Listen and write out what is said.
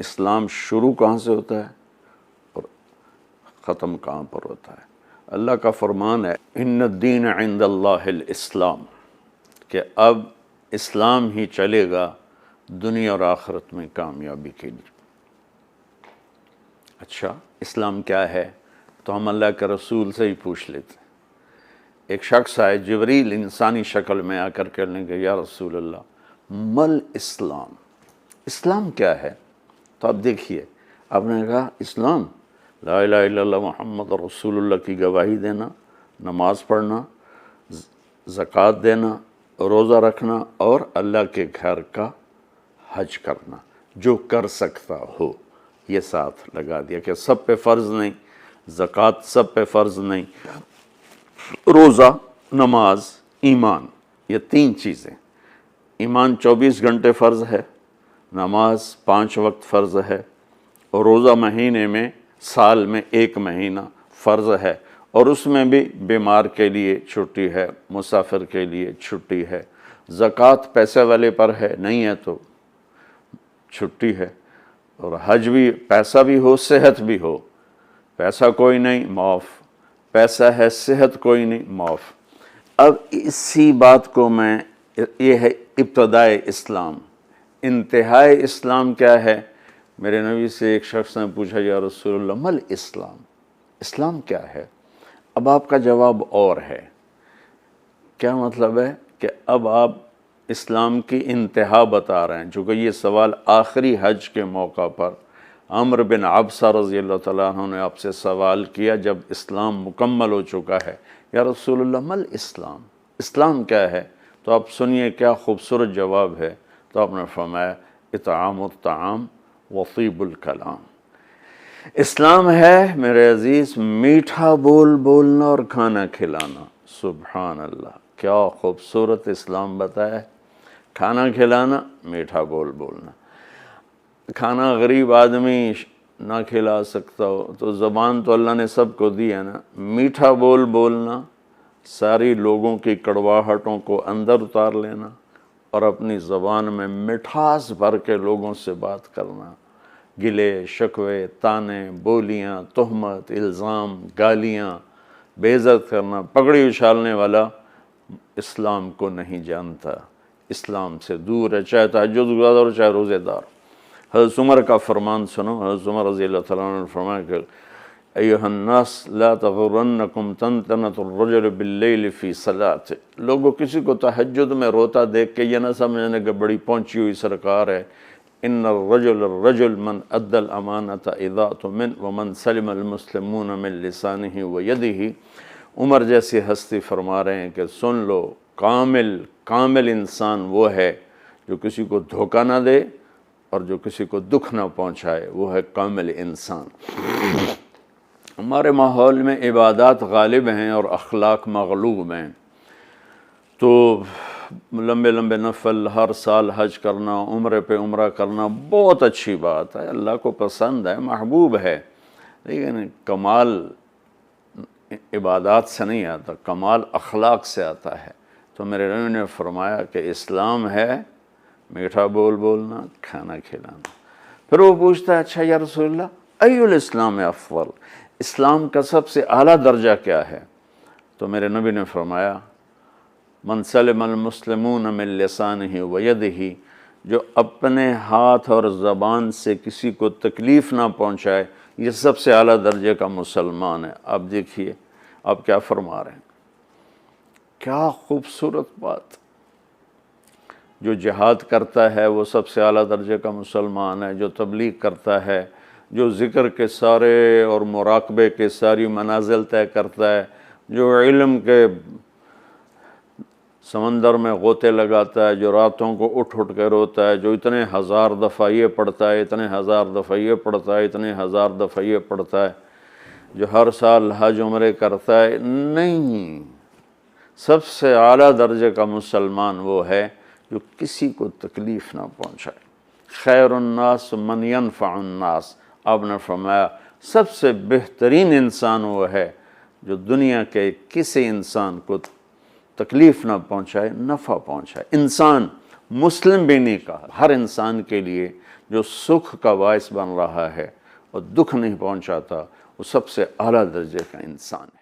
اسلام شروع کہاں سے ہوتا ہے اور ختم کہاں پر ہوتا ہے؟ اللہ کا فرمان ہے ان الدین عند اللہ الاسلام، کہ اب اسلام ہی چلے گا دنیا اور آخرت میں کامیابی کے لیے۔ اچھا اسلام کیا ہے؟ تو ہم اللہ کے رسول سے ہی پوچھ لیتے ہیں۔ ایک شخص آئے، جبریل انسانی شکل میں آ کر کہنے کہ یا رسول اللہ مل اسلام، اسلام کیا ہے؟ تو اب دیکھیے، آپ نے کہا اسلام لا الہ الا اللہ محمد رسول اللہ کی گواہی دینا، نماز پڑھنا، زکوٰۃ دینا، روزہ رکھنا اور اللہ کے گھر کا حج کرنا، جو کر سکتا ہو۔ یہ ساتھ لگا دیا کہ سب پہ فرض نہیں، زکوٰۃ سب پہ فرض نہیں، روزہ، نماز، ایمان، یہ تین چیزیں۔ ایمان 24 گھنٹے فرض ہے، نماز 5 وقت فرض ہے، اور روزہ مہینے میں سال میں 1 مہینہ فرض ہے، اور اس میں بھی بیمار کے لیے چھٹی ہے، مسافر کے لیے چھٹی ہے۔ زکوٰۃ پیسے والے پر ہے، نہیں ہے تو چھٹی ہے، اور حج بھی پیسہ بھی ہو صحت بھی ہو، پیسہ کوئی نہیں معاف، پیسہ ہے صحت کوئی نہیں معاف۔ اب اسی بات کو میں، یہ ہے ابتدائے اسلام۔ انتہائی اسلام کیا ہے؟ میرے نبی سے ایک شخص نے پوچھا یا رسول اللہ مل اسلام، اسلام کیا ہے؟ اب آپ کا جواب اور ہے۔ کیا مطلب ہے؟ کہ اب آپ اسلام کی انتہا بتا رہے ہیں، چونکہ یہ سوال آخری حج کے موقع پر عمرو بن عبسہ رضی اللہ تعالیٰ عنہ نے آپ سے سوال کیا جب اسلام مکمل ہو چکا ہے، یا رسول اللہ مل اسلام، اسلام کیا ہے؟ تو آپ سنیے کیا خوبصورت جواب ہے۔ تو آپ نے فرمایا اطعام الطعام وطیب الکلام، اسلام ہے میرے عزیز میٹھا بول بولنا اور کھانا کھلانا۔ سبحان اللہ، کیا خوبصورت اسلام بتایا ہے۔ کھانا کھلانا، میٹھا بول بولنا۔ کھانا غریب آدمی نہ کھلا سکتا ہو تو زبان تو اللہ نے سب کو دی ہے نا، میٹھا بول بولنا، ساری لوگوں کی کڑواہٹوں کو اندر اتار لینا اور اپنی زبان میں مٹھاس بھر کے لوگوں سے بات کرنا، گلے شکوے، تانے، بولیاں، تہمت، الزام، گالیاں، بے عزت کرنا، پگڑی اچھالنے والا اسلام کو نہیں جانتا، اسلام سے دور ہے، چاہے تہجد گزار ہو چاہے روزے دار۔ حضرت عمر کا فرمان سنو، حضرت عمر رضی اللہ تعالیٰ عنہ نے فرمایا کہ ایھا الناس لا تغرنکم طنطنۃ الرجل باللیل فی صلاۃ، لوگوں کسی کو تہجد میں روتا دیکھ کے یہ نہ سمجھنے کہ بڑی پہنچی ہوئی سرکار ہے۔ ان الرجل من ادى الامانۃ اذا اؤتمن ومن سلم المسلمون من لسانہ ویدہ، عمر جیسی ہستی فرما رہے ہیں کہ سن لو، کامل انسان وہ ہے جو کسی کو دھوکہ نہ دے اور جو کسی کو دکھ نہ پہنچائے، وہ ہے کامل انسان۔ ہمارے ماحول میں عبادات غالب ہیں اور اخلاق مغلوب ہیں، تو لمبے لمبے نفل، ہر سال حج کرنا، عمرے پہ عمرہ کرنا بہت اچھی بات ہے، اللہ کو پسند ہے، محبوب ہے، لیکن کمال عبادات سے نہیں آتا، کمال اخلاق سے آتا ہے۔ تو میرے نبی نے فرمایا کہ اسلام ہے میٹھا بول بولنا، کھانا کھلانا۔ پھر وہ پوچھتا ہے اچھا یا رسول اللہ ای الاسلام افضل، اسلام کا سب سے اعلیٰ درجہ کیا ہے؟ تو میرے نبی نے فرمایا من سلم المسلمون من لسانہ ویدہ، جو اپنے ہاتھ اور زبان سے کسی کو تکلیف نہ پہنچائے، یہ سب سے اعلیٰ درجے کا مسلمان ہے۔ آپ دیکھیے آپ کیا فرما رہے ہیں، کیا خوبصورت بات۔ جو جہاد کرتا ہے وہ سب سے اعلیٰ درجے کا مسلمان ہے، جو تبلیغ کرتا ہے، جو ذکر کے سارے اور مراقبے کے ساری منازل طے کرتا ہے، جو علم کے سمندر میں غوطے لگاتا ہے، جو راتوں کو اٹھ کے روتا ہے، جو اتنے ہزار دفعہ یہ پڑھتا ہے، اتنے ہزار دفعہ یہ پڑھتا ہے، اتنے ہزار دفعہ یہ پڑھتا ہے، جو ہر سال حج عمرے کرتا ہے، نہیں، سب سے اعلیٰ درجے کا مسلمان وہ ہے جو کسی کو تکلیف نہ پہنچائے۔ خیر الناس من ینفع الناس، آپ نے فرمایا سب سے بہترین انسان وہ ہے جو دنیا کے کسی انسان کو تکلیف نہ پہنچائے، نفع پہنچائے۔ انسان مسلم بھی نہیں کہا، ہر انسان کے لیے جو سکھ کا باعث بن رہا ہے اور دکھ نہیں پہنچاتا، وہ سب سے اعلیٰ درجے کا انسان ہے۔